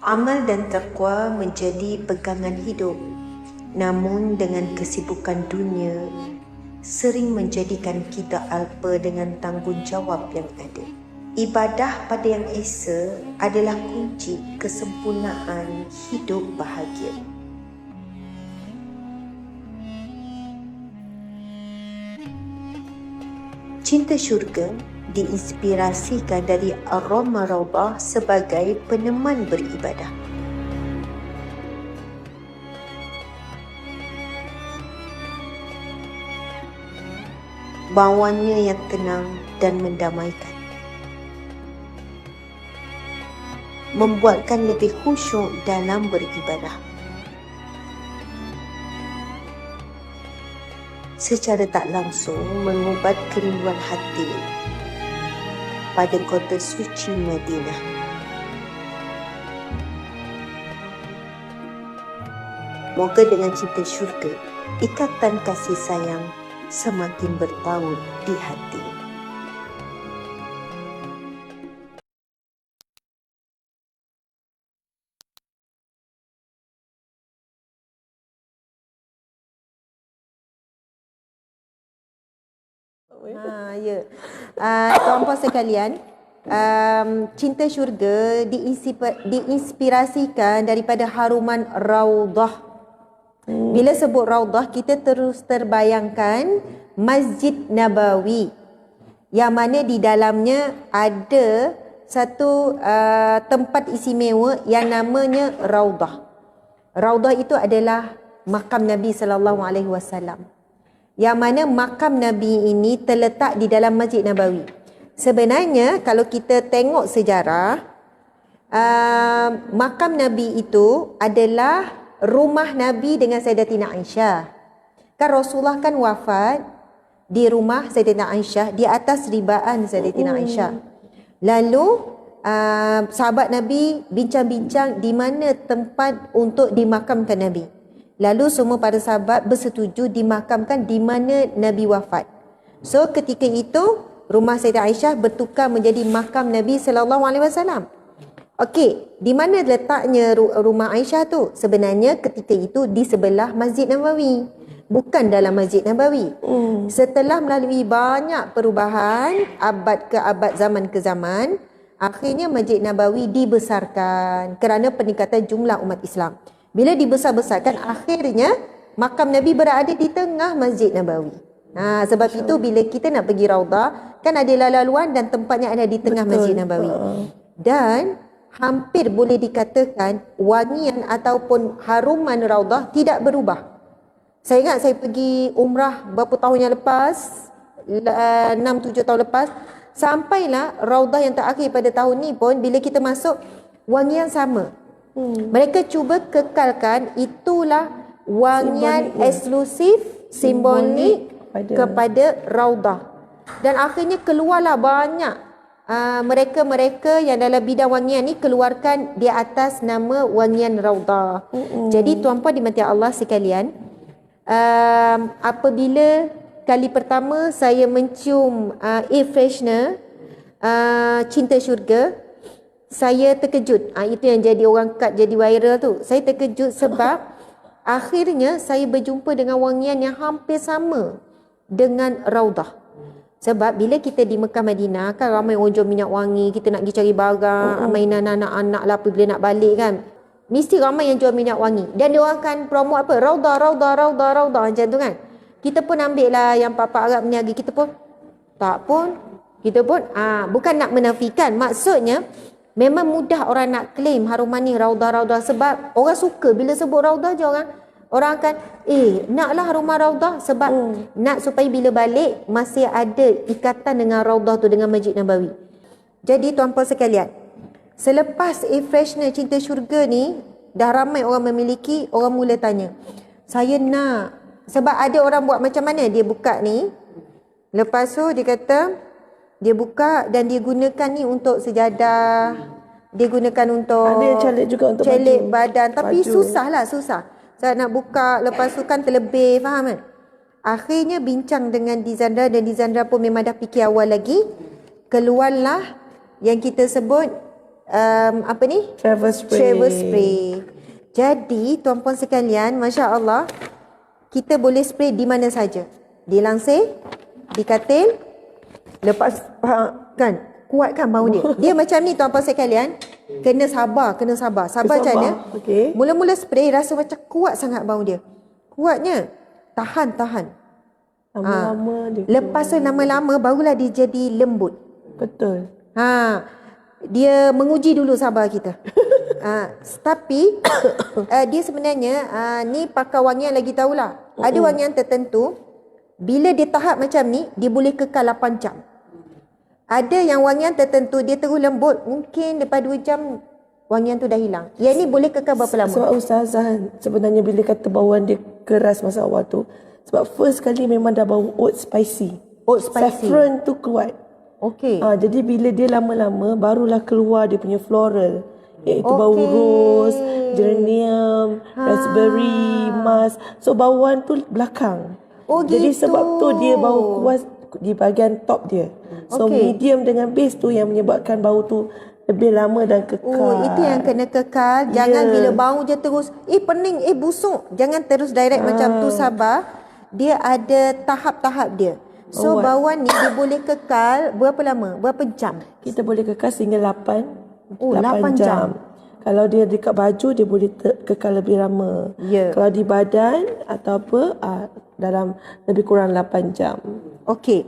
Amal dan taqwa menjadi pegangan hidup. Namun dengan kesibukan dunia sering menjadikan kita alpa dengan tanggungjawab yang ada. Ibadah pada yang esa adalah kunci kesempurnaan hidup bahagia. Cinta syurga diinspirasikan dari aroma Raudah sebagai peneman beribadah. Bauannya yang tenang dan mendamaikan membuatkan lebih khusyuk dalam beribadah. Secara tak langsung mengubat kerinduan hati pada kota suci Madinah. Moga dengan cinta syurga, ikatan kasih sayang semakin bertaut di hati. Ya. Tuan-puan sekalian, cinta syurga diinspirasikan daripada haruman Raudah. Bila sebut Raudah, kita terus terbayangkan Masjid Nabawi, yang mana di dalamnya ada satu tempat istimewa yang namanya Raudah. Raudah itu adalah makam Nabi SAW. Yang mana makam Nabi ini terletak di dalam Masjid Nabawi. Sebenarnya kalau kita tengok sejarah, makam Nabi itu adalah rumah Nabi dengan Sayyidatina Aisyah. Kan Rasulullah kan wafat di rumah Sayyidatina Aisyah, di atas ribaan Sayyidatina Aisyah. Lalu sahabat Nabi bincang-bincang di mana tempat untuk dimakamkan Nabi. Lalu semua para sahabat bersetuju dimakamkan di mana Nabi wafat. So ketika itu rumah Sayyidah Aisyah bertukar menjadi makam Nabi SAW. Okey, di mana letaknya rumah Aisyah tu? Sebenarnya ketika itu di sebelah Masjid Nabawi, bukan dalam Masjid Nabawi. Setelah melalui banyak perubahan abad ke abad, zaman ke zaman, akhirnya Masjid Nabawi dibesarkan kerana peningkatan jumlah umat Islam. Bila dibesar-besarkan, akhirnya makam Nabi berada di tengah Masjid Nabawi. Sebab itu bila kita nak pergi Raudah, kan ada laluan dan tempatnya ada di tengah Masjid Nabawi. Dan hampir boleh dikatakan wangian ataupun haruman Raudah tidak berubah. Saya ingat saya pergi umrah berapa tahun yang lepas, 6-7 tahun lepas, sampailah Raudah yang terakhir pada tahun ni pun bila kita masuk, wangian sama. Mereka cuba kekalkan itulah wangian eksklusif, simbolik kepada Raudah. Dan akhirnya keluarlah banyak mereka-mereka yang dalam bidang wangian ni keluarkan di atas nama wangian Raudah. Jadi tuan-puan dimati Allah sekalian, apabila kali pertama saya mencium air freshener cinta syurga, saya terkejut. Itu yang jadi orang cut jadi viral tu. Saya terkejut sebab akhirnya saya berjumpa dengan wangian yang hampir sama dengan Raudah. Sebab bila kita di Mekah Madinah kan ramai orang jual minyak wangi, kita nak pergi cari barang, mainan anak-anak lah bila nak balik kan. Mesti ramai yang jual minyak wangi. Dan dia orang akan promote apa? Raudah, Raudah, Raudah, Raudah macam tu kan. Kita pun ambil lah yang papa Arab ni lagi. Kita pun bukan nak menafikan. Maksudnya memang mudah orang nak claim haruman ni Raudah, Raudah sebab orang suka bila sebut Raudah je orang akan naklah haruman Raudah sebab nak supaya bila balik masih ada ikatan dengan Raudah tu, dengan Masjid Nabawi. Jadi tuan-puan sekalian, selepas air freshener cinta syurga ni dah ramai orang memiliki, orang mula tanya, saya nak, sebab ada orang buat macam mana, dia buka ni, lepas tu dia kata dia buka dan dia gunakan ni untuk sejadah, dia gunakan untuk ada yang calik juga untuk calik badan, tapi baju. susah. Saya nak buka, lepas tu kan terlebih, faham kan? Akhirnya bincang dengan Dizandra, dan Dizandra pun memang dah fikir awal lagi. Keluarlah yang kita sebut apa ni? Travel spray. Travel spray. Jadi tuan-puan sekalian, masya-Allah, kita boleh spray di mana saja. Di langsir, di katil, lepas kan kuatkan bau dia. Dia macam ni tuan-puan sekalian. Kena sabar. Sabar macam mana? Okey. Mula-mula spray rasa macam kuat sangat bau dia. Kuatnya. Tahan. Lama-lama dia. Lepas tu lama-lama barulah dia jadi lembut. Betul. Dia menguji dulu sabar kita. Tapi dia sebenarnya ni pakar wangian lagi tahulah. Ada wangian tertentu bila dia tahap macam ni dia boleh kekal 8 jam. Ada yang wangian tertentu dia terus lembut, mungkin lepas 2 jam wangian tu dah hilang. Yang ni boleh kekal berapa lama? Sebab Ustazah sebenarnya bila kata bauan dia keras masa awal tu, sebab first kali memang dah bau oat spicy. Saffron tu kuat. Okey. Jadi bila dia lama-lama barulah keluar dia punya floral, iaitu bau rose, geranium, raspberry, musk. So bauan tu belakang. Jadi gitu. sebab tu dia bau kuat di bahagian top dia. So medium dengan base tu yang menyebabkan bau tu lebih lama dan kekal. Itu yang kena kekal. Jangan bila bau je terus pening, busuk. Jangan terus direct macam tu, sabar. Dia ada tahap-tahap dia. So bauan ni dia boleh kekal berapa lama? Berapa jam? Kita boleh kekal sehingga 8 jam. Kalau dia dekat baju dia boleh kekal lebih lama. Kalau di badan atau apa dalam lebih kurang 8 jam. Okey.